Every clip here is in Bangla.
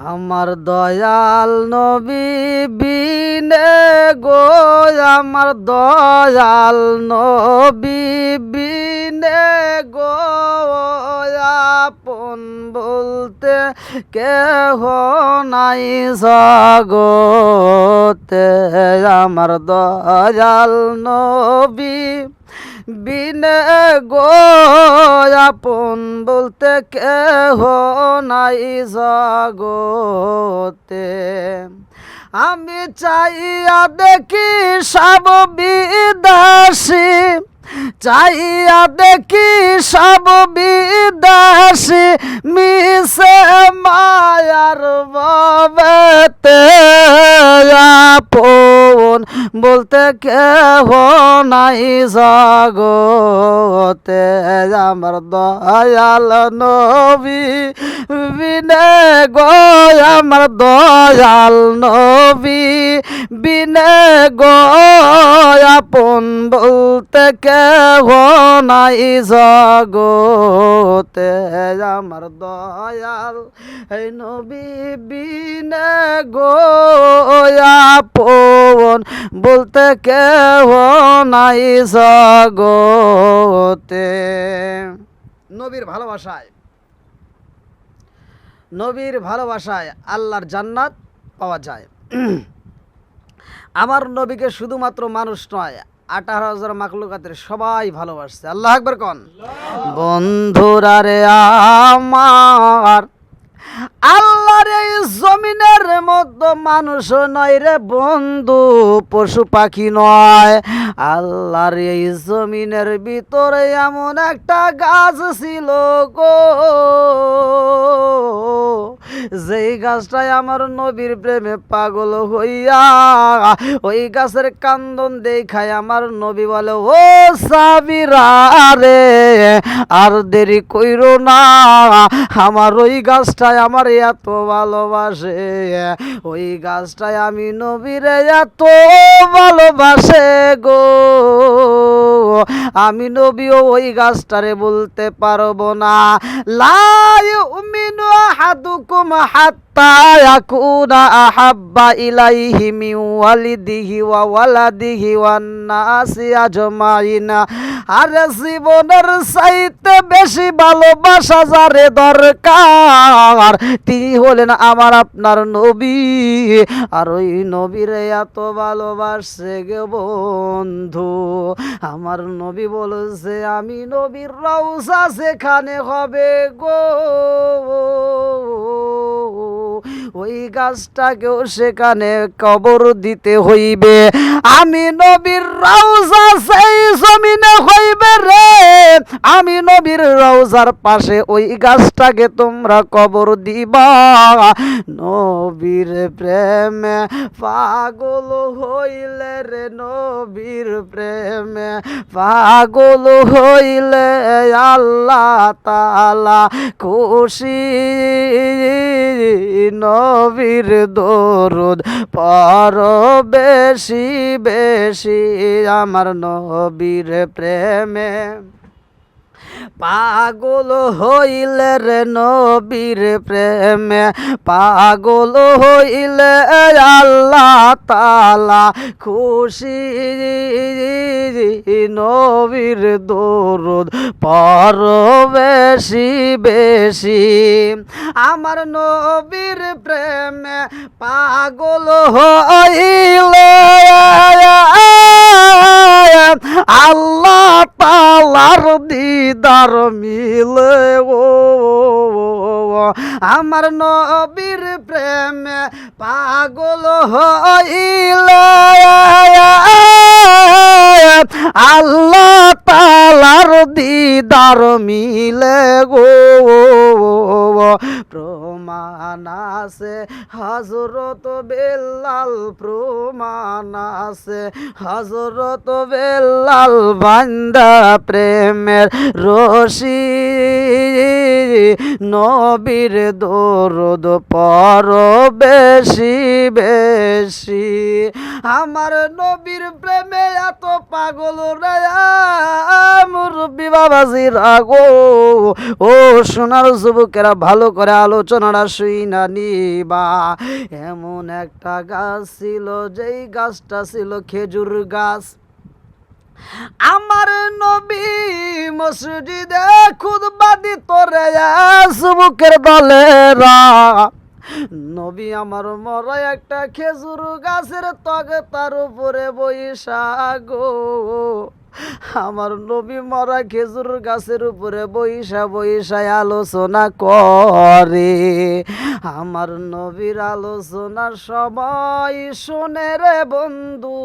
আমার দয়াল নবী বিনে গো, আমার দয়াল নবী বিনে গো, আপন বলতে কেহ নাই জগতে। আমার দয়াল নবী বিনে গো, আপন বলতে কেহ নাই জগতে। আমি চাইয়া দেখি সব বিদাসী, চাইয়া দেখি সব বিদাসী, মিশে মায়ার বাবেতে। আপন বলতে কেহ নাই জগতে। আমার দয়াল নবী বিনে গো, আমার দয়াল নবী বিনে গো, আপন বলতে কেহ নাই জগতে। আমার দয়াল এই নবী বিনে গো, আপন বলতে কেহ নাই জগতে। নবীর ভালোবাসায়, নবীর ভালোবাসায় আল্লাহর জান্নাত পাওয়া যায়। আমার নবীকে শুধুমাত্র মানুষ নয়, 18,000 মাখলুকাতের সবাই ভালোবাসছে। আল্লাহু আকবার কোন। বন্ধুরা রে আমার, আল্লাহর এই জমিনের মধ্যে মানুষ নয় রে বন্ধু, পশু পাখি নয়। আল্লাহর এই জমিনের ভিতরে এমন একটা গাছ ছিল গো, যেই গাছটায় আমার নবীর প্রেমে পাগল হইয়া ওই গাছের কান্দন দেখায় আমার নবী বলে, ও সাবিরা রে, আর দেরি কইরো না, আমার ওই গাছটায় আমার এত ভালোবাসে, ওই গাছটায় আমি নবীরে এত ভালোবাসে গো, আমি নবীও ওই গাছটারে বলতে পারবো না। লা ইউমিনু আহাদুকুম হাত্তা ইয়াকুনা আহাব্বা ইলাইহি মিন ওয়ালিদিহি ওয়া ওয়ালাদিহি ওয়ান নাসি আজমাইনা। আরে জীবনের চাইতে বেশি ভালোবাসা যারে দরকার, তিনি হলেন আমার আপনার নবী। আর ওই নবীরে এত ভালোবাসে গে বন্ধু, আমার নবী বলেছে আমি নবীর রওজা যেখানে হবে গো, ওই গাছটাকেও সেখানে কবর দিতে হইবে। আমি নবীর রওজা সেই জমিনে হইবে রে, আমি নবীর রওজার পাশে ওই গাছটাকে তোমরা কবর দিবা। নবীর প্রেমে পাগল হইলে রে, নবীর প্রেমে পাগল হইলে আল্লাহ তাআলা খুশি। নবীর দরুদ পড়ো বেশি বেশি, আমার নবীর প্রেমে পাগল হইলে রে, নবীর প্রেমে পাগল হইলে আল্লাহ তাআলা খুশি। নবীর দরুদ পড়ো বেশি বেশি, আমার নবীর প্রেমে পাগল হইলে আল্লাহ তাআলার দিদার মিলে ও, আমার নবীর প্রেমে পাগল হইলে আল্লাহ তাআলার দিদার মিলে গো। প্রমাণ আছে হযরত বেলাল, প্রমাণ আছে হযরত বেলাল বান্দা প্রেমের রশি। নবীর দরুদ পড়ো বেশি বেশি, আমার নবীর প্রেমে এত পাগল রে মুরব্বি বাবাজি রাগো ও সোনার যুবকেরা ভালো করে আলোচনাটা শুইনা নিবা। এমন একটা গাছ ছিল যেই গাছটা ছিল খেজুর গাছ। আমার নবী মসজিদে খুতবা দিত রে যুবকের দলেরা। নবী আমার মরা একটা খেজুর গাছের তগে তার উপরে বইসা গো। আমার নবী মরা খেজুর গাছের উপরে বইসা বইসা আলোচনা করে। আমার নবীর আলোচনার সবাই শোনে রে বন্ধু,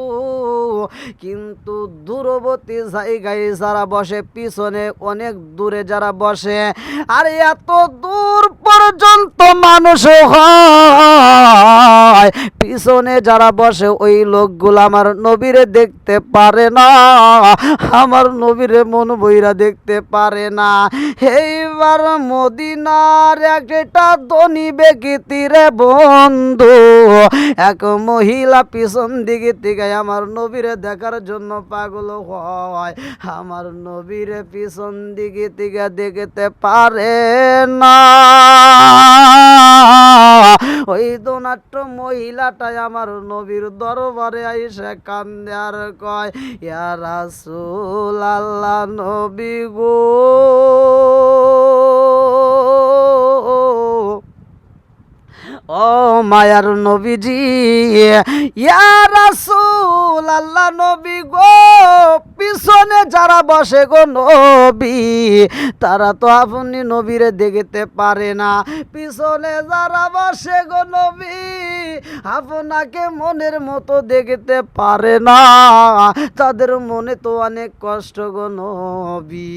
কিন্তু দূরবর্তী জায়গায় যারা বসে, পিছনে অনেক দূরে যারা বসে, আর এত দূর পর্যন্ত মানুষ হয়, পিছনে যারা বসে ওই লোকগুলো আমার নবীরে দেখতে পারে না, আমার নবীরে মন বইরা দেখতে পারে না। এইবার মদিনার একটা ধনী ব্যক্তি রে বন্ধু, এক মহিলা পিছন দিকে থেকে আমার নবীরে দেখার জন্য পাগল হয়। আমার নবীরে পিছন দিকে থেকে দেখতে পারে না। ওই দোনাট্য মহিলাটাই আমার নবীর দরবারে আইসে কান্দে আর কয়, ইয়া রাসূল আল্লাহ নবী গো, ও মায়ার নবীজি, ইয়া রাসূল আল্লাহ নবী গো, পিছনে যারা বসে গো নবী, তারা তো আপনি নবীরে দেখতে পারে না। পিছনে যারা বসে গো নবী, আপনাকে মনের মতো দেখতে পারে না, তাদের মনে তো অনেক কষ্ট গো নবী।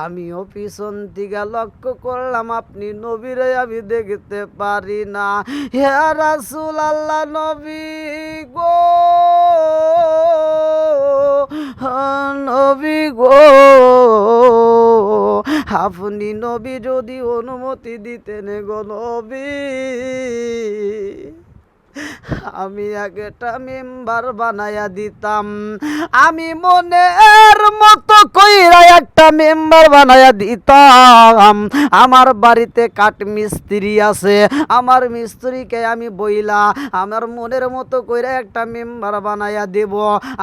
আমিও পিছন থেকে লক্ষ্য করলাম আপনি নবীরে আমি দেখতে পারি না। হে রাসূল আল্লাহ নবী গো, নবী গো, আপনি নবী যদি অনুমতি দিতেন গো নবী, আমি একটা মেম্বার বানায়া দিতাম। আমি মনের মতো কইরা একটা মেম্বার বানায়া দিতাম। আমার বাড়িতে কাঠ মিস্ত্রি আছে, আমার মিস্ত্রিকে আমি বইলা আমার মনের মতো কইরা একটা মেম্বার বানায়া দেব।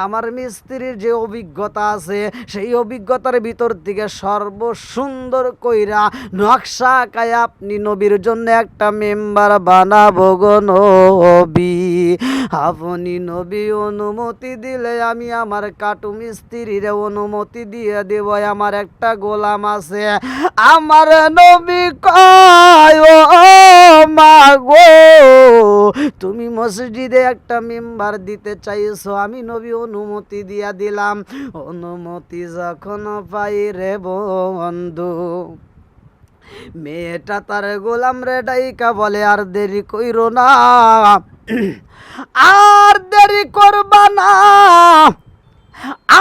আমার মিস্ত্রির যে অভিজ্ঞতা আছে, সেই অভিজ্ঞতার ভিতর থেকে সর্বসুন্দর কইরা নকশা আঁকায় আপনি নবীর জন্য একটা মেম্বার বানাবো গো নবী। আপনি নবী অনুমতি দিলে আমি আমার কাটু মিস্ত্রির অনুমতি দিয়ে দেব। আমার একটা গোলাম আছে, আমার নবী কয়, ও মা গো, তুমি মসজিদে একটা মেম্বার দিতে চাইছো, আমি নবী অনুমতি দিয়া দিলাম। অনুমতি যখন পাই রে বন্ধু, মেয়েটা তার গোলাম রে ডাইকা বলে, আর দেরি কইরো না, আর দেরি করবা না,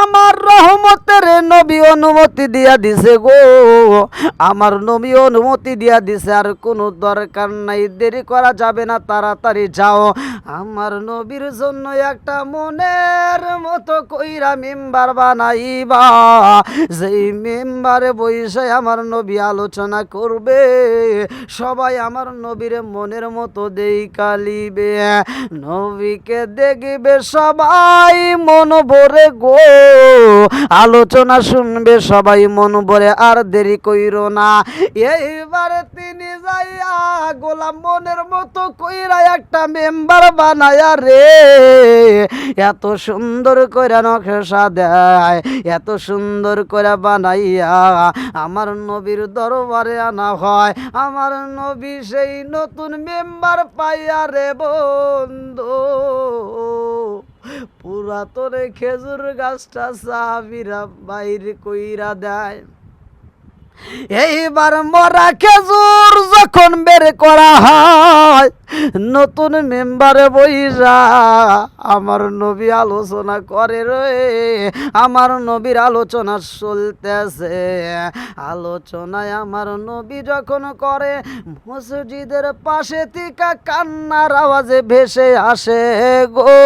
আমার রহমতের নবী অনুমতি দিয়া দিছে গো, আমার নবী অনুমতি দিয়া দিছে, আর কোনো দরকার নাই, দেরি করা যাবে না, তাড়াতাড়ি যাও। আমার নবীর জন্য একটা মনের মতো কইরা মেম্বার বানাইবা, যেই মেম্বারে বসে আমার নবী আলোচনা করবে, সবাই আমার নবীর মনের মতো দেইকা লিবে, নবীকে দেখবে সবাই মন ভরে গো, আলোচনা শুনবে সবাই মন ভরে, আর দেরি কইরো না। এইবারে তিনি যাইয়া গোলাম মনের মতো কইরা একটা মেম্বার বানায়া রে, এত সুন্দর কইরা নকশা দেয়, এত সুন্দর কইরা বানাইয়া আমার নবীর দরবারে আনা হয়। আমার নবী সেই নতুন মেম্বার পাইয়া রে বন্ধু, পুরাতনে খেজুর গাছটা সাহাবীরা বাইরে কইরা দেয়। এইবার মরা খেজুর যখন বের করা হয়, নতুন মেম্বারে বইরা আমার নবী আলোচনা করে রে, আমার নবীর আলোচনা চলতেছে। আলোচনায় আমার নবী যখন করে, মসজিদের পাশে থেকে কান্নার আওয়াজে ভেসে আসে গো।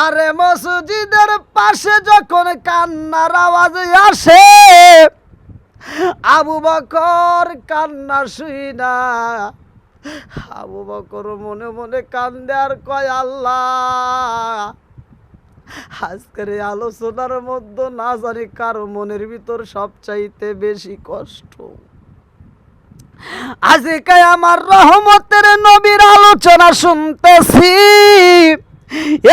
আরে মসজিদের পাশে যখন কান্নার আওয়াজ আসে, আবু বকর কান্না শুই না, আবু বকর মনে মনে কান্দে আর কয়, আল্লাহ আজকের এই আলোচনার মধ্যে না জানি কার মনের ভিতর সবচাইতে বেশি কষ্ট। আজকে আমার রহমতের নবীর আলোচনা শুনতেছি,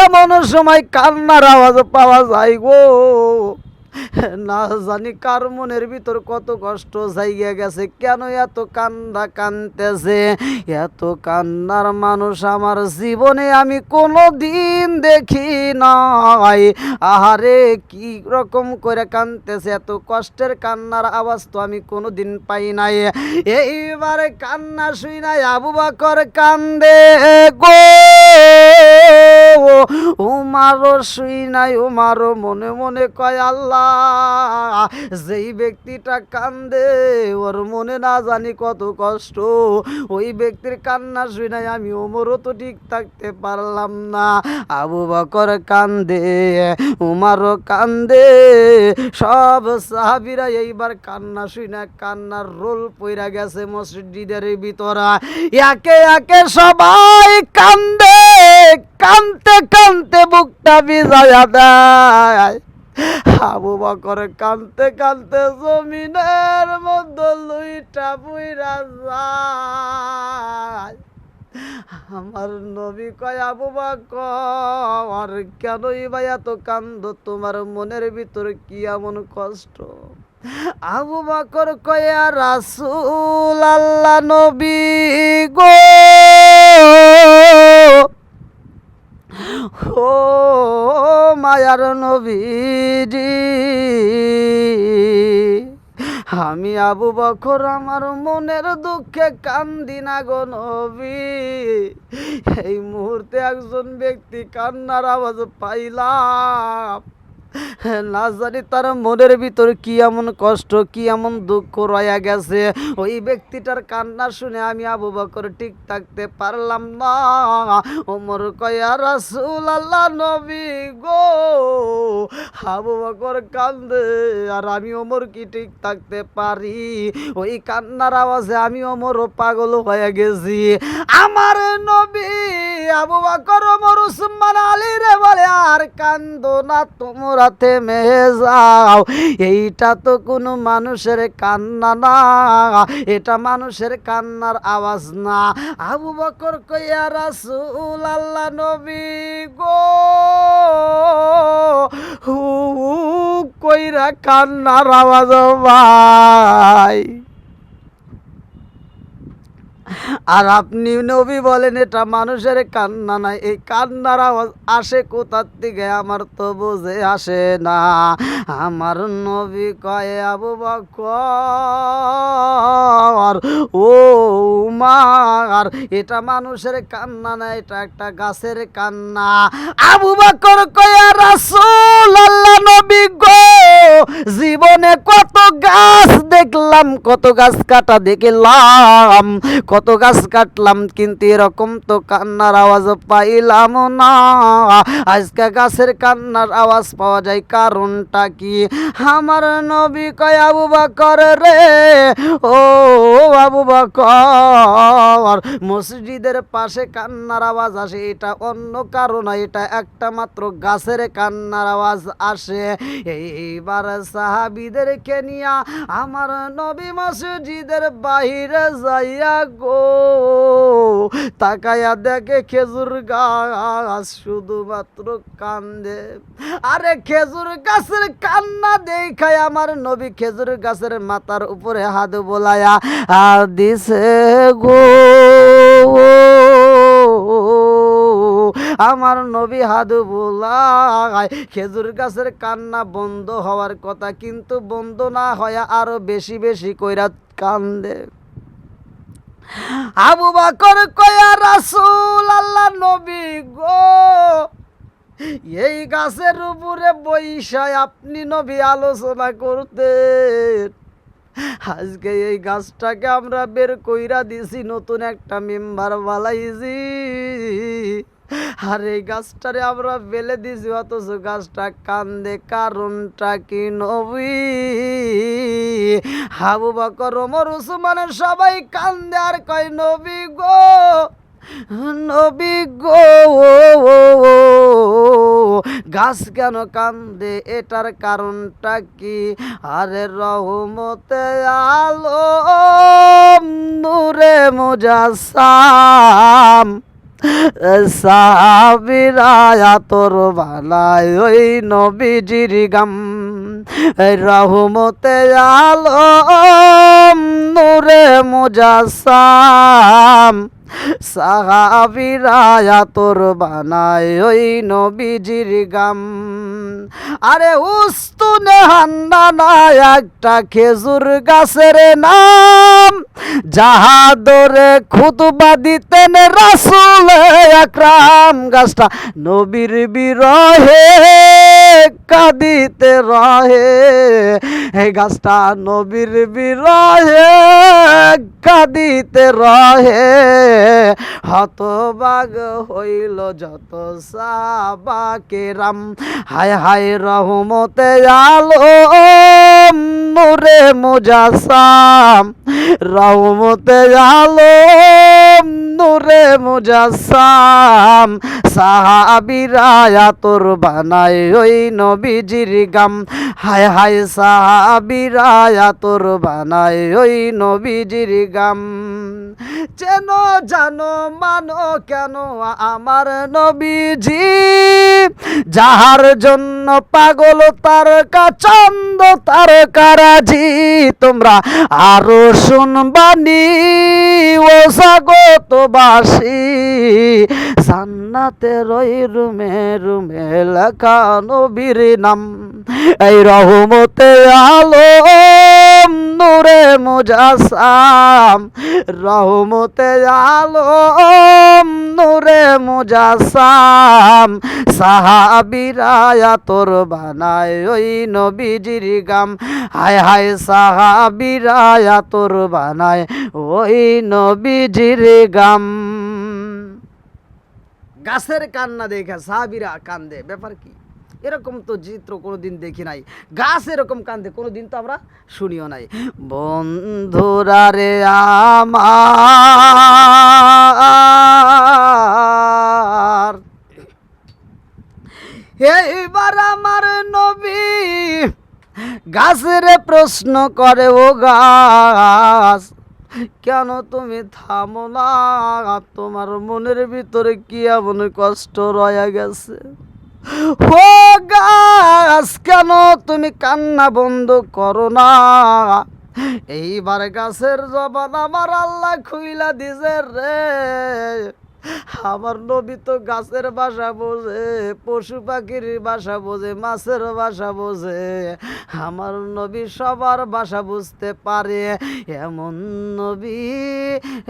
এমন সময় কান্নার আওয়াজ পাওয়া যায় গো। না জানি কার মনের ভিতর কত কষ্ট জায়গা গেছে, কেন এত কান্না কানতেছে। এত কান্নার মানুষ আমার জীবনে আমি কোনো দিন দেখি নাই। আহারে কি রকম করে কানতেছে, এত কষ্টের কান্নার আওয়াজ তো আমি কোনো দিন পাই নাই। এইবারে কান্না শুই নাই আবু বকর কান্দে গো। উমারও শুই নাই, উমারও মনে মনে কয়, আল্লাহ যেই ব্যক্তিটা কান্দে ওর মনে না জানি কত কষ্ট, ওই ব্যক্তির কান্না শুই নাই আমি ওমরও তো ঠিক থাকতে পারলাম না। আবু বকর কান্দে, উমারও কান্দে, সব সাহাবীরা এইবার কান্না শুই না কান্নার রোল পইরা গেছে মসজিদের ভিতরে। একে একে সবাই কান্দে, কানতে কানতে বুকটা ভিজায়া দেয়। আবু বকর কানতে কানতে জমিনের মধ্যে লুইটা পুইরা যায়। আমার নবী কয়, আবু বকর কেনই বা এত কান্দ, তোমার মনের ভিতরে কি এমন কষ্ট? আবু বকর কয়, রাসূল আল্লাহ নবী গো, ও মায়ার নবীজি, আমি আবু বকর আমার মনের দুঃখে কান্দি না গো নবী। এই মুহূর্তে একজন ব্যক্তি কান্নার আওয়াজ পাইলাম, না জানি তার মনের ভিতর কি এমন কষ্ট, কি এমন দুঃখ রয়ে গেছে। ওই ব্যক্তিটার কান্না শুনে আমি আবু বকর ঠিক থাকতে পারলাম না। ওমর কয়, রাসূল আল্লাহ নবী গো, আবু বকর কান্দে আর আমি ওমর কি ঠিক থাকতে পারি? ওই কান্নার আওয়াজে আমি ওমরও পাগল হয়ে গেছি। আমার নবী আবু বকর, ওমর, উসমান, আলী রে বলে, আর কান্দো না, তোমরা থেমে যাও। এইটা তো কোনো মানুষের কান্না না, এটা মানুষের কান্নার আওয়াজ না। আবু বকর কইয়া, রাসূল আল্লাহ নবী গো, হু কইরা কান্নার আওয়াজ ভাই। আর আপনি নবী বলেন এটা মানুষের কান্না নাই, এই কান্নার আওয়াজ আসে কোথার থেকে আমার তো বুঝে আসে না। আমার নবী কয়, আবু বকর ও উমার, এটা মানুষের কান্না না, এটা একটা গাছের কান্না। আবু বকর কয়, রাসূল আল্লাহ নবী গো, জীবনে কত গাছ দেখলাম, কত গাছ কাটা দেখলাম, কত গাছ কাটলাম, কিন্তু এরকম তো কান্নার আওয়াজ পাইলাম না। আজকে গাছের কান্নার আওয়াজ পাওয়া যায়, কারণটা কি? আমার নবী কয়, আবু বকর রে, ও আবু বকর, মসজিদের পাশে কান্নার আওয়াজ আসে, এটা অন্য কারণ, এটা একটা মাত্র গাছের কান্নার আওয়াজ আসে। এইবার সাহাবীদেরকে নিয়া আমার নবী মসজিদের বাহিরে যাইয়া গো, তাকায়া দেখে খেজুর গাছ শুধুমাত্র কান্দে। আরে খেজুর গাছের কান্না দেখায় আমার নবী খেজুর গাছের মাথার উপরে হাত বোলায়া দিছে গো। আমার নবী হাদু বুলায় খেজুর গাছের কান্না বন্ধ হওয়ার কথা, কিন্তু বন্ধ না হয় আরো বেশি বেশি কইরা কান্দে। আবু বকর কয়া রাসূল আল্লাহ নবী গো, এই গাছের উপরে বৈশায় আপনি নবী আলোচনা করতেন, আজকে এই গাছটাকে আমরা বের কইরা দিছি, নতুন একটা মেম্বার বালাইছি, আর এই গাছটারে আমরা ফেলে দিছি, অথচ গাছটা কান্দে, কারণটা কি নবী? আবু বকর ওমর উসমানের সবাই কান্দে আর কয় নবী গো, নবী গো, গাছ কেন কান্দে, এটার কারণটা কি? আরে রহমতে আলম নূরে মুজাসসাম সাবিরা তোর বালায় ওই নবীজির গাম, রহমতে আলম নূরে মুজাসসাম সাহাবীরা তোর বানায় ওই নবীজির গাম। আরে উস্তুনে হান্নানা একটা খেজুর গাছের নাম, যাহা ধরে খুতবা দিতেন রাসূল আকরাম, গাছটা নবীর বিরহে কাঁদিতে রহে, এই গাছটা নবীর বিরহে কাঁদিতে রহে, হতবাগ হইল যত সাহাবা কেরাম, হায় হায় রহমতে আলম নূরে মুজাসসাম, রহমতে আলম নূরে মুজাসসাম সাহাবীরা তোর বানায় ওই নবীজির গাম, হায় হায় সাহাবীরা তোর বানায় ওই নবীজির গাম। চেন জানো মানো কেন আমার নবীজি, যাহার জন্য পাগল তারকা চন্দ তারকারাজি, তোমরা আরো শুনবানি ও স্বাগতবাসী, জান্নাতের ওই রুমে রুমে লেখা নবীর নাম, এই রহমতে আলম নূরে মুজাসসাম, রহমতে আলম নূরে মুজাসসাম সাহাবীরা তোর বানায় ওই নবীজির গাম, হায় হায় সাহাবীরা তোর বানায় ওই নবীজির গাম। গাছের কান্না দেখে সাহাবীরা কান্দে, ব্যাপার কি? এরকম তো চিত্র কোনোদিন দেখি নাই, গাছ এরকম কান্দে কোনোদিন তো আমরা শুনিও নাই। বন্ধুরা রে আমার, এইবার আমার নবী গাছের প্রশ্ন করে, ও গাছ কেন তুমি থামো না, তোমার মনের ভিতরে কি এমন কষ্ট রয়ে গেছে? ও গাছ কেন তুমি কান্না বন্ধ করো না? এইবার গাছের জবান আমার আল্লাহ খুইলা দিছে রে, আমার নবী তো গাছের ভাষা বোঝে, পশু পাখির ভাষা বোঝে, মাছের ভাষা বোঝে, আমার নবী সবার ভাষা বুঝতে পারে, এমন নবী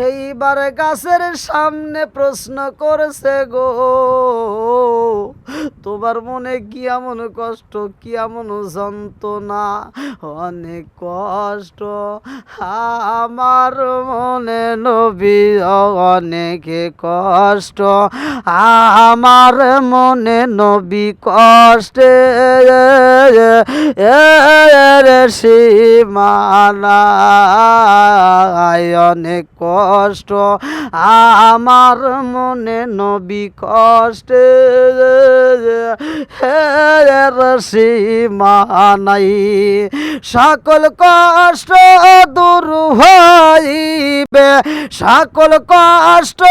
এইবার গাছের সামনে প্রশ্ন করেছে, গো তোমার মনে কি এমন কষ্ট, কি এমন যন্ত্রণা? অনেক কষ্ট আমার মনে নবী, অনেক কষ্ট আমার মনে নবী, কষ্টে সীমানায়, অনেক কষ্ট আমার মনে নবী, কষ্টে সীমানাই, সকল কষ্ট দূর হইবে, সকল কষ্ট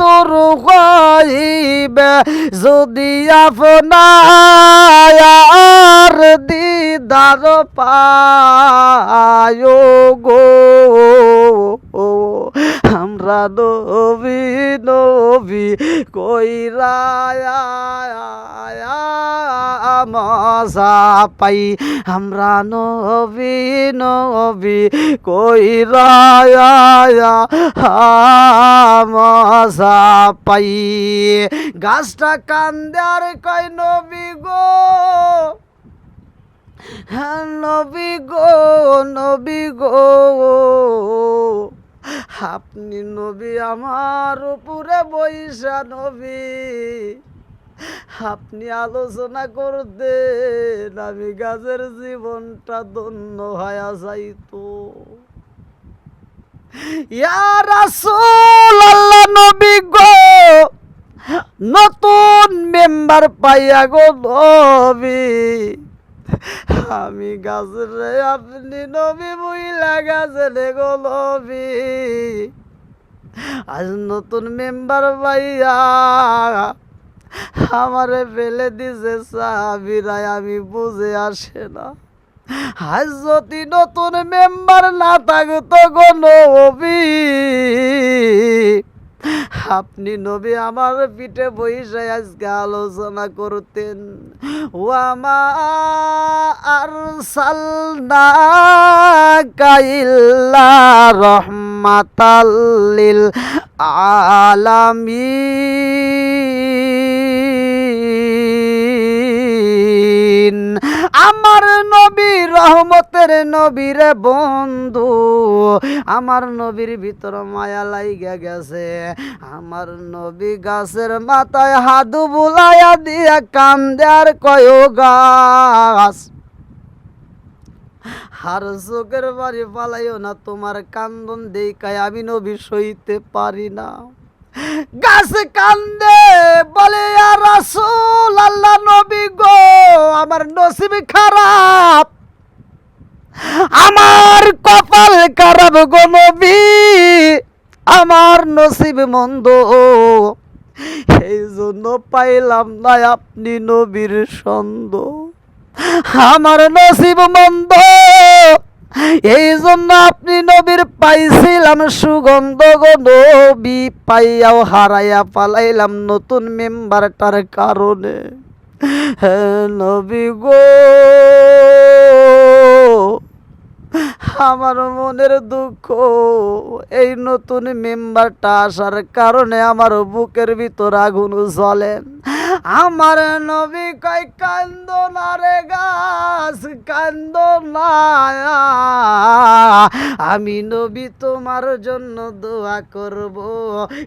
দূর হইবে যদি আপনার দিদার পায় গো। আমরা নবী নবী কইরা মজা পাই, আমরা নবী নবী কইরা মজা পাই। গাছটা কান্দে আর কয় নবী গো, নবী গো, নবী গো, আপনি নবী আমার উপরে বৈশা নবী, আপনি আলোচনা করতেন আমি গাছের জীবনটা ধন্য হয়ে যাইতো। ইয়া রাসূলুল্লাহ নবী গো, নতুন মেম্বার পাইয়া গো নবী, আমি গাছরে আপনি নবী বুইলা গাছরে গো নবী, আজ নতুন মেম্বার পাইয়া আমারে ফেলে দিছে সাহাবীরা, আমি বুঝে আসে না। আজ যদি নতুন মেম্বার না থাকতো গো নবী, আপনি নবী আমার পিঠে বইসে আজকে আলোচনা করতেন। ওয়ামা আরসালনাকা ইল্লা রাহমাতাল লিল আলামিন। আমার নবী রহমতের নবীর বন্ধু, আমার নবীর ভিতর মায়া লাইগা গেছে। আমার নবী গাছের মাথায় হাত বুলাইয়া দিয়া কান্দে আর কয় ও গাছ, আর চোখের বাড়ি পালাইও না, তোমার কান্দন দেখায় আমি নবী সইতে পারি না। গাছ কান্দে বলে ইয়া রাসূলুল্লাহ নবী গো, আমার নসিব খারাপ, আমার কপাল খারাপ গো নবী, আমার নসিব মন্দ, এই জন্য পাইলাম না আপনি নবীর সন্দ। আমার নসিব মন্দ, এই জন্য আপনি নবীর পাইছিলাম সুগন্ধ গো নবী, পাইয়াও হারাইয়া পালাইলাম নতুন মেম্বারটার কারণে। হে নবী গো, আমার মনের দুঃখ, এই নতুন মেম্বারটা আসার কারণে আমার বুকের ভিতর আগুন জ্বলে। আমার নবী কয় কান্দো না রে গাছ, কান্দো না, আমি নবী তোমার জন্য দোয়া করব,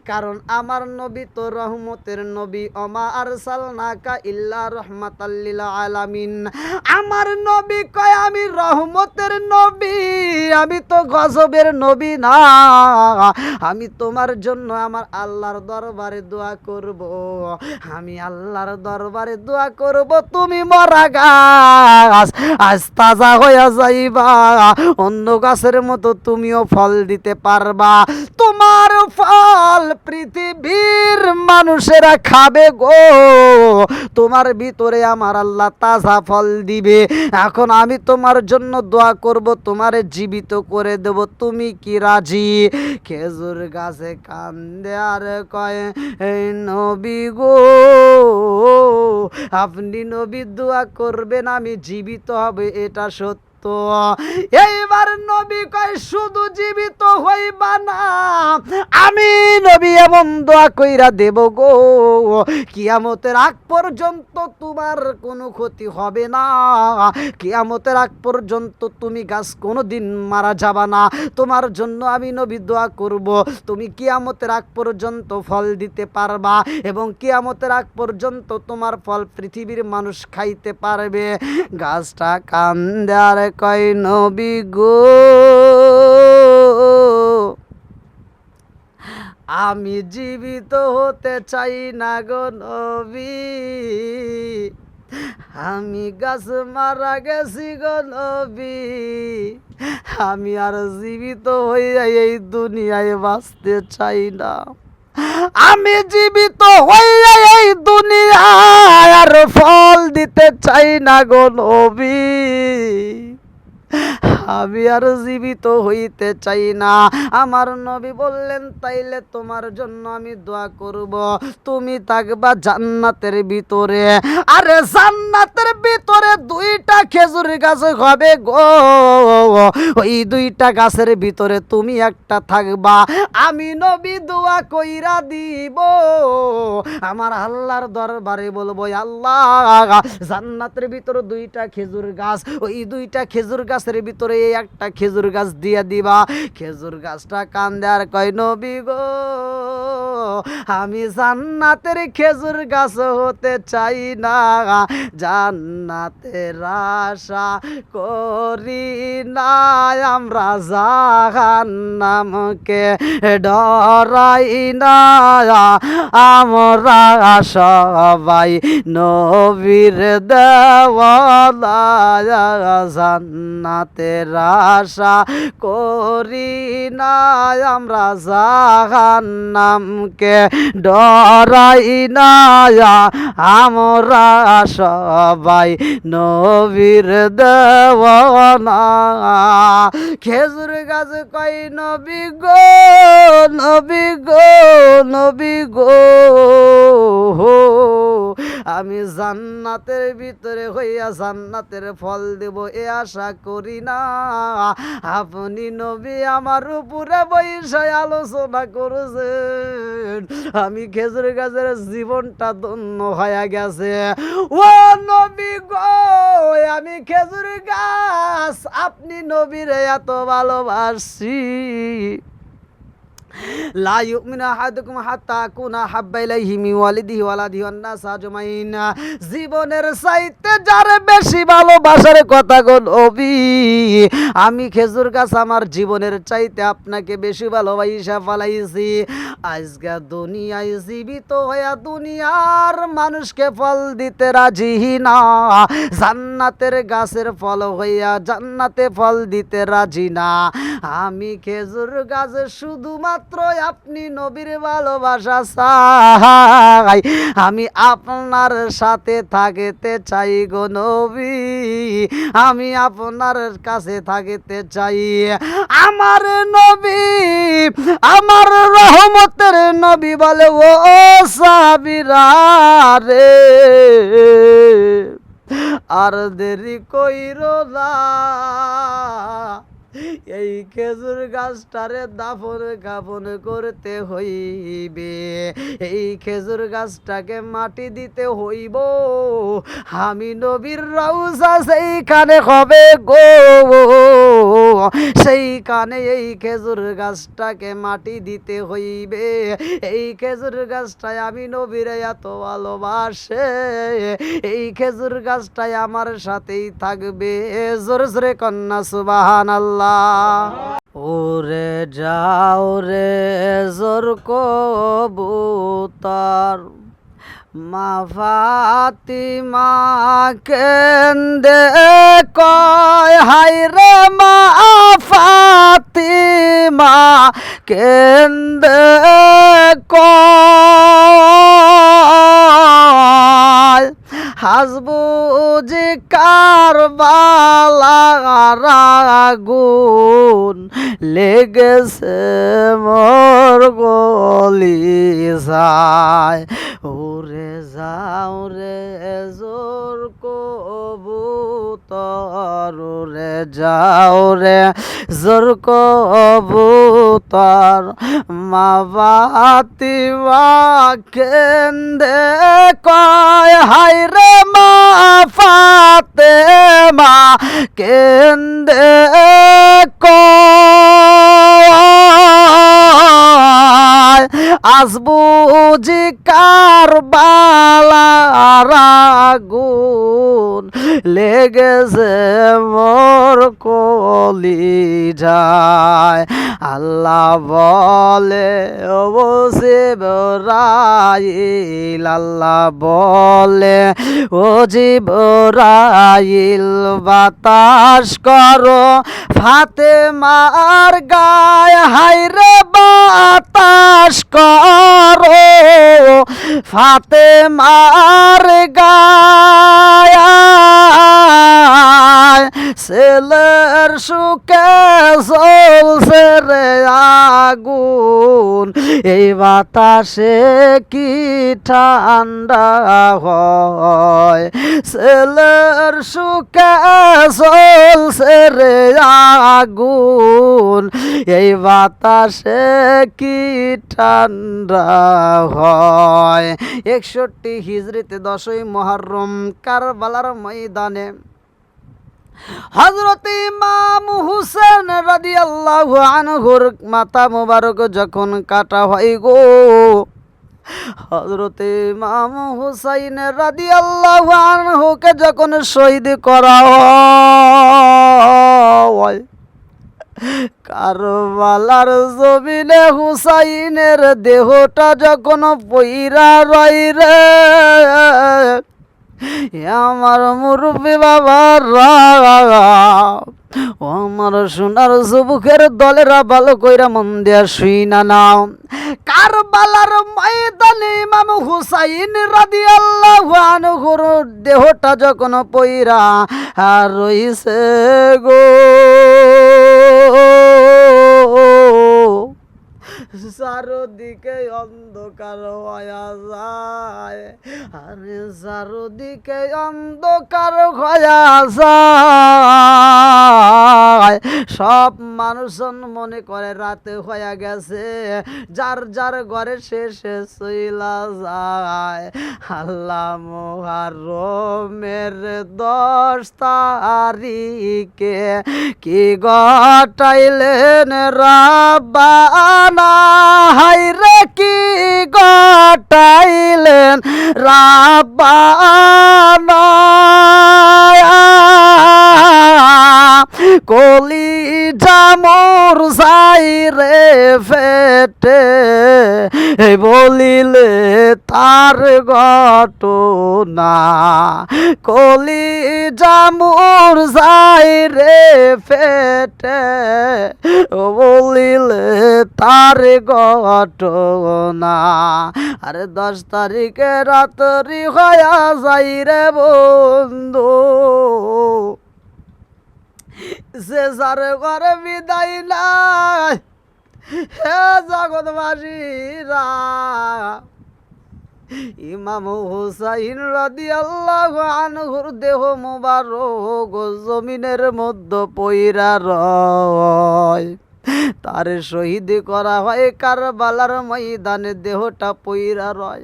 কারণ আমার নবী তো রহমতের নবী। ওমা আরসালনাকা ইল্লা রাহমাতাল লিল আলামিন। আমার নবী কয় আমি রহমতের নবী, আমি তো গজবের নবী না, আমি তোমার জন্য আমার আল্লাহর দরবারে দোয়া করব, আমি আল্লাহর দরবারে দোয়া করব, তুমি মরা গাছ আজ তাজা হইয়া যাইবা, অন্য গাছের মতো তুমিও ফল দিতে পারবা, তোমার ফল পৃথিবীর মানুষেরা খাবে গো, তোমার ভিতরে আমার আল্লাহ তাজা ফল দিবে। এখন আমি তোমার জন্য দোয়া করব, তোমারে জীবিত করে দেব, তুমি কি রাজি? খেজুর গাছে কান্দে আর কয় এই নবী গো, আপনি নবী দোয়া করবেন আমি জীবিত হবে, এটা সত্য। এইবার নবী কয় শুধু জীবিত হইবা না, আমি নবী এমন দোয়া কইরা দেব গো, কিয়ামতের আগ পর্যন্ত তোমার কোনো ক্ষতি হবে না, কিয়ামতের আগ পর্যন্ত তুমি গাছ কোনোদিন মারা যাবা না, তোমার জন্য আমি নবী দোয়া করব, তুমি কিয়ামতের আগ পর্যন্ত ফল দিতে পারবা, এবং কিয়ামতের আগ পর্যন্ত তোমার ফল পৃথিবীর মানুষ খাইতে পারবে। গাছটা কান্দে আর কয় নবী গো, আমি জীবিত হতে চাই না গো নবী, আমি গাছ মারা গেছি গো নবী, আমি আর জীবিত হইয়া এই দুনিয়ায় বাঁচতে চাই না, আমি জীবিত হইয়া এই দুনিয়ায় আর ফল দিতে চাই না গো নবী, আমি আর জীবিত হইতে চাই না। আমার নবী বললেন তাইলে তোমার জন্য আমি দোয়া করব, তুমি থাকবা জান্নাতের ভিতরে। আরে জান্নাতের ভিতরে দুইটা খেজুর গাছ হবে গো, ওই দুইটা গাছের ভিতরে তুমি একটা থাকবা। আমি নবী দোয়া কইরা দিব, আমার আল্লাহর দরবারে বলবো আল্লাহ জান্নাতের ভিতরে দুইটা খেজুর গাছ, ওই দুইটা খেজুর গাছের ভিতরে এই একটা খেজুর গাছ দিয়ে দিবা। খেজুর গাছটা কান্দে আর কয় নবী গো আমি জান্নাতের খেজুর গাছ হতে চাই না, জান্নাতের আশা করি না, আমরা জাহান্নামকে ডরাই না, আমরা সবাই নবীর দেওয়ালা, জান্নাতের আশা করি না, আমরা জাহান্নামকে ডরাই না, আমরা সবাই নবীর দেওয়ানা। খেজুর গাছ কই নবী গো, নবী গো, নবী গো, আমি জান্নাতের ভিতরে হইয়া জান্নাতের ফল দেব এ আশা করি না। আপনি নবী আমার উপরে বৈশা আলোচনা করেছেন, আমি খেজুর গাছের জীবনটা ধন্য হয়ে গেছে। ও নবী গো আমি খেজুর গাছ, আপনি নবীর এত ভালোবাসি। লা ইউমিনু আহাদুকুম হাত্তা আকুনা হাব্বা ইলাইহি মিন ওয়ালিদিহি ওয়া ওয়ালাদিহি ওয়ান নাস আজমাইন। জীবনের চাইতে যারে বেশি ভালোবাসার কথা গো নবী, আমি খেজুর গাছ আমার জীবনের চাইতে আপনাকে বেশি ভালোবাসা ফলাইছি। আজকে দুনিয়ায় জীবিত হইয়া দুনিয়ার মানুষকে ফল দিতে রাজি না, জান্নাতের গাছের ফল হইয়া জান্নাতে ফল দিতে রাজি না। আমি খেজুর গাছ শুধুমাত্র আপনি নবীর ভালোবাসা চাই, আমি আপনার সাথে থাকতে চাই গো নবী, আমি আপনার কাছে থাকতে চাই। আমার নবী আমার রহমতের নবী বলে ও সাবিরা রে আর দেরি কইরো না, এই খেজুর গাছটারে দাফন কাফন করতে হইবে, এই খেজুর গাছটাকে মাটি দিতে হইব। আমি নবীর রওজা সেইখানে হবে গো, সেইখানে এই খেজুর গাছটাকে মাটি দিতে হইবে। এই খেজুর গাছটায় আমি নবীর এত ভালোবাসে, এই খেজুর গাছটায় আমার সাথেই থাকবে। জোরে জোরে কন্যা সুবহানাল্লাহ। ওরে যাও রে জোর কবুতর, মা ফাতিমা কেন্দে কয় হাই রে মা ফাতিমা কেন্দে কয় হাসবুজি কারবালার আগুন লেগেছে মোর গলিসায়। ওরে যাও রে জোর কবুতর, ওরে যাও রে জোর কবুতর, মা ফাতিমা কেন্দে কয় হাই রে মা ফাতেমা কেন্দে কয় আসবুজি কারবালার আগুন লেগেছে মোর কলিজায়। আল্লাহ বলে ও জিবরাইল, আল্লাহ বলে ও জিবরাইল বাতাস করো ফাতেমার গায়ে, হায় রে বাতাস করো ফাতেমার গায়ে, ছেলের সুখে জ্বলছে রে আগুন, এই বাতাসে কি ঠান্ডা হয়। ছেলের সুখে জ্বলছে রে আগুন, এই বাতাসে কি ঠান্ডা হয়। 61 হিজরিতে 10ই মুহররম কারবালার ময়দানে হযরত ইমাম হুসেন রাদিয়াল্লাহু আনহুর মাথা মোবারক যখন কাটা হয় গো, হযরত ইমাম হুসাইন রাদিয়াল্লাহু আনহুকে যখন শহীদ করা হয়, কারবালার জমিনে হুসাইনের দেহটা যখন পইরা রয় রে, আমার মুরব্বী বাবারা, আমার সোনার যুবকের দলেরা ভালো কইরা মন দিয়া শুইনা নাও। কারবালার ময়দানে ইমাম হুসাইন রাদিয়াল্লাহু আনহুর দেহটা যখন পইরা রইছে গো, চারদিকে অন্ধকার হয়ে যায়, আরে চারদিকে অন্ধকার হয়ে যায়। সব মানুষজন মনে করে রাতে হয়ে গেছে, যার যার ঘরে শেষে চইলা যায়। আল্লাহ মুহররমের 10 তারিখে কি ঘটাইলেন রাব্বানা, হায়রে কি ঘটাইলেন রাব্বানা। কলিজা মোর যাই রে ফেটে বলিলে তার ঘটনা, কলিজা মোর যাই রে ফেটে বলিলে তার ঘটনা। আরে 10 তারিখে রাত্রি হয়া যাই রে বন্ধু, সে যার ঘরে বিদায় নাই, হে জগৎবাসীরা, ইমাম হুসাইন রাদিয়াল্লাহু আনহুর দেহ মুবারক জমিনের মধ্যে পইরা রয়, তার শহীদ করা হয় কারবালার ময়দানে, দেহটা পইরা রয়।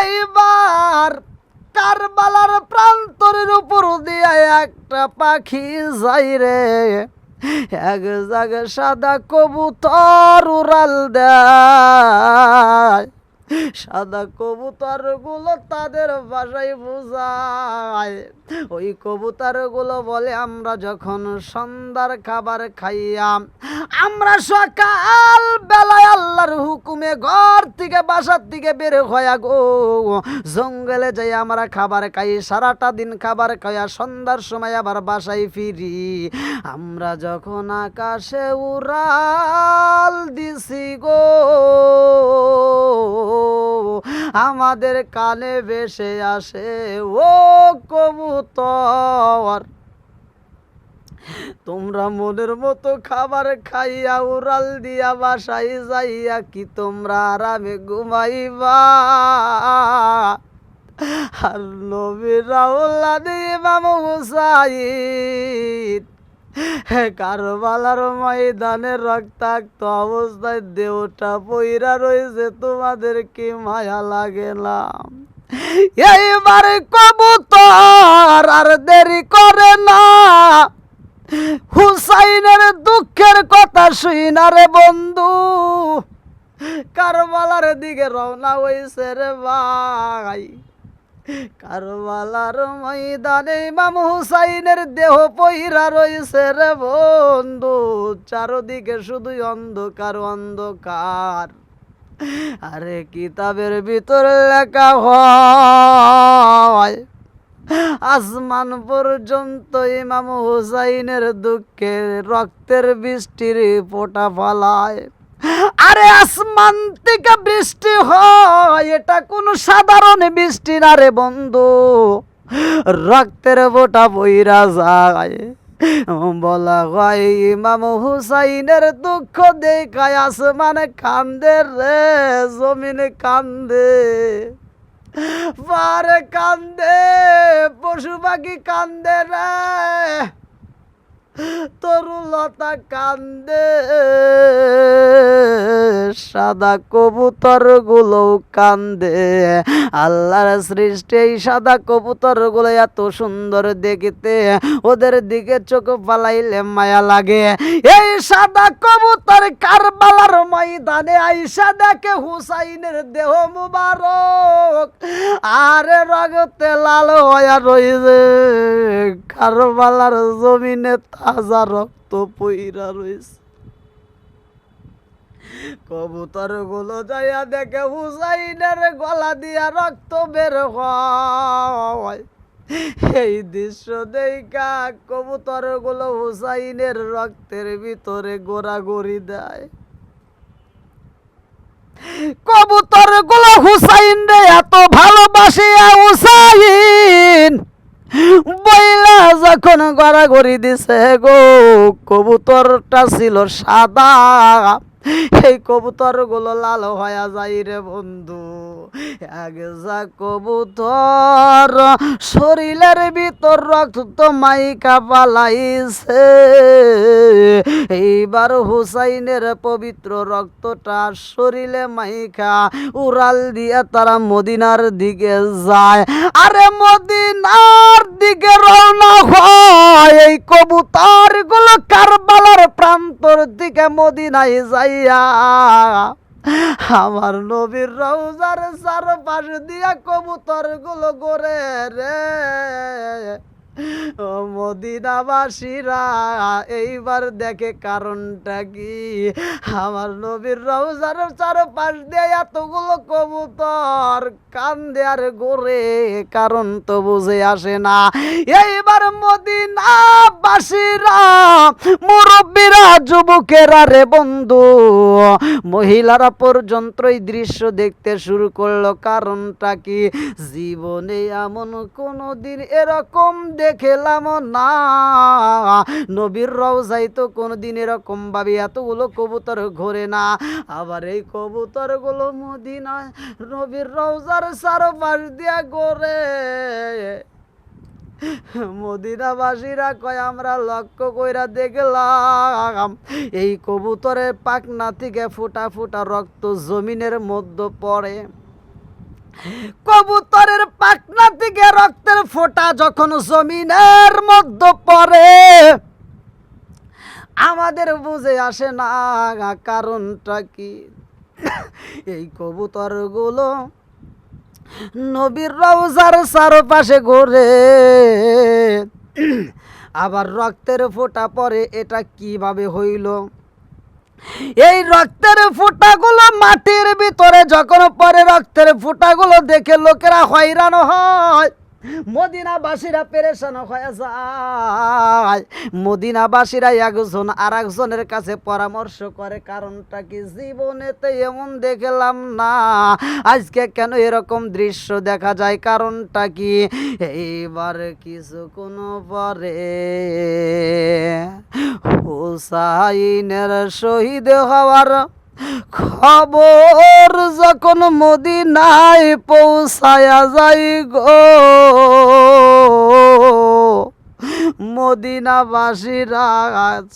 এইবার কারবালার প্রান্তরের উপর দিয়ে একটা পাখি যাই রে, এক জায়গায় সাদা কবুতর উড়াল দেয়। সাদা কবুতর গুলো তাদের ভাষায় বোঝায়, ওই কবুতর গুলো বলে আমরা যখন সন্ধ্যার খাবার খাইয়াম, আমরা সকাল বেলায় আল্লাহর হুকুমে ঘর থেকে বাসার থেকে বের হইয়া গো জঙ্গলে যাই আমরা খাবার খাই, সারাটা দিন খাবার খাইয়া সন্ধ্যার সময় আবার বাসায় ফিরি। আমরা যখন আকাশে উড়াল দিছি গো, আমাদের কানে ভেসে আসে ও কবুতর, তোমরা মনের মতো খাবার খাইয়া উড়াল দিয়া বাসায় যাইয়া কি তোমরা আরামে ঘুমাইবা? আর নবীর আওলাদ ইমাম হুসাইন কারবালার ময়দানে রক্তাক্ত অবস্থায় দেহটা পইরা রয়েছে, তোমাদের কি মায়া লাগে না? এইবার কবুতর আর দেরি করে না, হুসাইনের দুঃখের কথা শুইনা রে বন্ধু কারবালার দিকে রওনা হইছে রে ভাই। কারবালার ময়দানে ইমাম হুসাইনের দেহ পইরা রইছে রে বন্ধু, চারদিকে শুধু অন্ধকার অন্ধকার। আরে কিতাবের ভিতর লেখা হয় আসমান পর্যন্ত ইমাম হুসাইনের দুঃখে রক্তের বৃষ্টির ফোঁটা ফলায়। আরে আসমান থেকে বৃষ্টি হয়, এটা কোনো সাধারণ বৃষ্টি না রে বন্ধু, রক্তের ফোঁটা বইরা যায়। বলা হয় ইমাম হুসাইনের দুঃখ দেখায় আসমান কান্দে রে, জমিন কান্দে, পাহাড় কান্দে, পশু পাখি কান্দে রে, তরুলতা কান্দে, সাদা কবুতর গুলো কান্দে। আল্লাহর সৃষ্টি এই সাদা কবুতর গুলো এত সুন্দর দেখতে, ওদের দিকে চোখ পালাইলে মায়া লাগে। এই সাদা কবুতর কারবালার ময়দানে আইসা দেখে হুসাইনের দেহ মুবারক আরে রগতে লাল হয়ে রয়েছে, কারবালার জমিনে তাজা রক্ত পইরা রয়েছে। কবুতর গুলো যাইয়া দেখে হুসাইনের গলা দিয়া রক্ত বের হয়। এই দৃশ্য দেখা কবুতর গুলো হুসাইনের রক্তের ভিতরে গোড়াগড়ি দেয়। কবুতর গুলো হুসাইন রে এত ভালোবাসিয়া হুসাইন বইলা যখন গড়াগড়ি দিছে গো, কবুতরটা ছিল সাদা, এই কবুতর গুলো লাল হয়ে যায় রে বন্ধু। এক যা কবুতর শরীরের ভিতর রক্ত মাইকা পালাইছে, এইবার হুসাইনের পবিত্র রক্তটা শরীরে মাইকা উড়াল দিয়া তারা মদিনার দিকে যায়। আরে মদিনার দিকে রওনা হয় এই কবুতর গুলো কারবালার প্রান্তর দিকে মদিনায় যাইয়া আমার নবীর রওজার চারপাশ দিয়া কবুতর গুলো ঘোরে রে। ও মদিনাবাসীরা এইবার দেখে কারণটা কি, আমার নবীর রওজার চারপাশ দিয়ে এতগুলো কবুতর কান্দে আর ঘোরে, কারণ তো বুঝে আসে না। এইবার মদিনাবাসীরা মুরব্বীরা যুবকেরা রে বন্ধু মহিলারা পর্যন্ত এই দৃশ্য দেখতে শুরু করলো। কারণটা কি, জীবনে এমন কোনোদিন এরকম দেখলাম না, নবীর রওজায় তো কোনোদিন এরকম ভাবে এতগুলো কবুতর ঘোরে না। আবার এই কবুতর গুলো মদিনায় নবীর রওজার চারপাশ দিয়া ঘোরে। মদিনাবাসীরা কয় আমরা লক্ষ্য কইরা দেখলাম এই কবুতরের পাখনা থেকে ফোঁটা ফোঁটা রক্ত জমিনের মধ্যে পড়ে। কবুতরের পাখনা থেকে রক্তের ফোঁটা যখন জমিনের মধ্যে পড়ে আমাদের বুঝে আসে না কারণটা কি। এই কবুতর গুলো নবীর রওজার চারপাশে ঘোরে, আবার রক্তের ফোঁটা পড়ে, এটা কিভাবে হইল? এই রক্তের ফোঁটাগুলো মাটির ভিতরে যখন পরে রক্তের ফোঁটাগুলো দেখে লোকেরা হয়রান হয়, মদিনাবাসীরা পেরেশান হয়ে যায়। মদিনাবাসীরা একজন আর একজনের কাছে পরামর্শ করে, কারণটা কি, জীবনেতে এমন দেখলাম না, আজকে কেন এরকম দৃশ্য দেখা যায়, কারণটা কি। এইবার কিছুক্ষণ পরে হুসাইনের শহীদ হওয়ার খবর যখন মদিনায় পৌঁছায়া যাই গো, মদিনাবাসীরা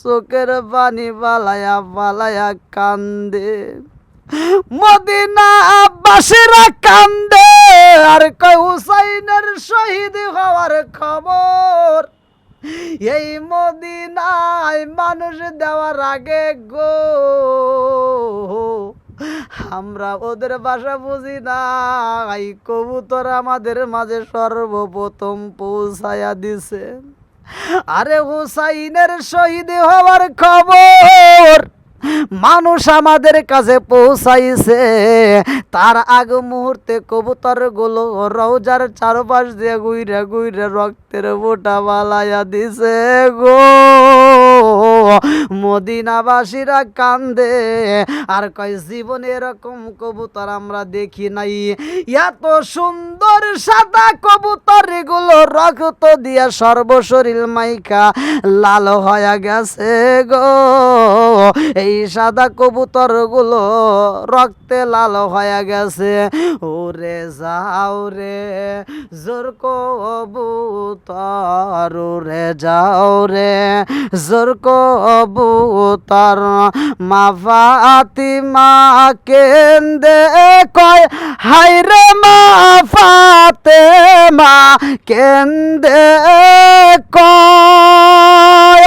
চোখের পানি বালায়া বালায়া কান্দে। মদিনাবাসীরা কান্দে আর কয় হুসাইনের শহীদ হওয়ার খবর এই মদিনায় মানুষ দেওয়ার আগে গো, আমরা ওদের ভাষা বুঝি না, এই কবুতর আমাদের মাঝে সর্বপ্রথম পৌঁছায়া দিছে। আরে হুসাইনের শহীদ হওয়ার খবর মানুষ আমাদের কাছে পৌঁছাইছে, তার আগ মুহূর্তে কবুতর গুলো রওজার চারপাশ দিয়ে ঘুরে ঘুরে রক্তের ফোঁটা বালাইয়া দিছে গো। মদিনাবাসীরা কান্দে আর কয় জীবনে এরকম কবুতর আমরা দেখি নাই। এত সুন্দর সাদা কবুতর গুলো রক্ত দিয়া সর্বশরীর মাইকা লাল হয়ে গেছে গো। এই সাদা কবুতর গুলো রক্তে লাল হয়ে গেছে। ওরে যাও রে জোর কবুতর, ওরে যাও রে জোর কবুতর। মা ফাতিমা কেন্দে কয় হায়রে মা ফাতেমা কেন্দে কয়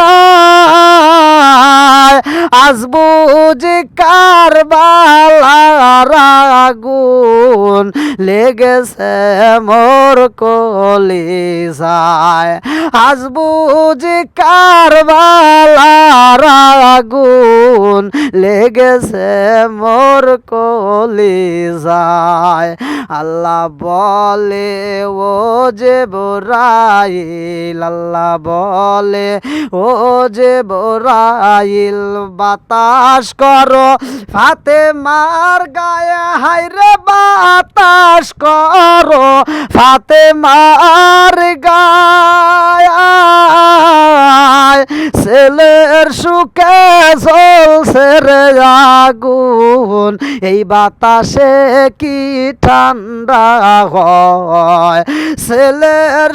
আজ বুঝি কারবালার আগুন লেগেছে মোর কলিজায়। আজ বুঝি কারবালার আগুন লেগেছে মোর কলিজায়। আল্লাহ বলে ও জিবরাইল, আল্লাহ বলে ও জিবরাইল বাতাস করো ফাতেমার গায়ে, হায়রে বাতাস করো ফাতেমার গায়ে। ছেলের সুখে জ্বলছে রে আগুন, এই বাতাসে কি ঠান্ডা হয়। ছেলের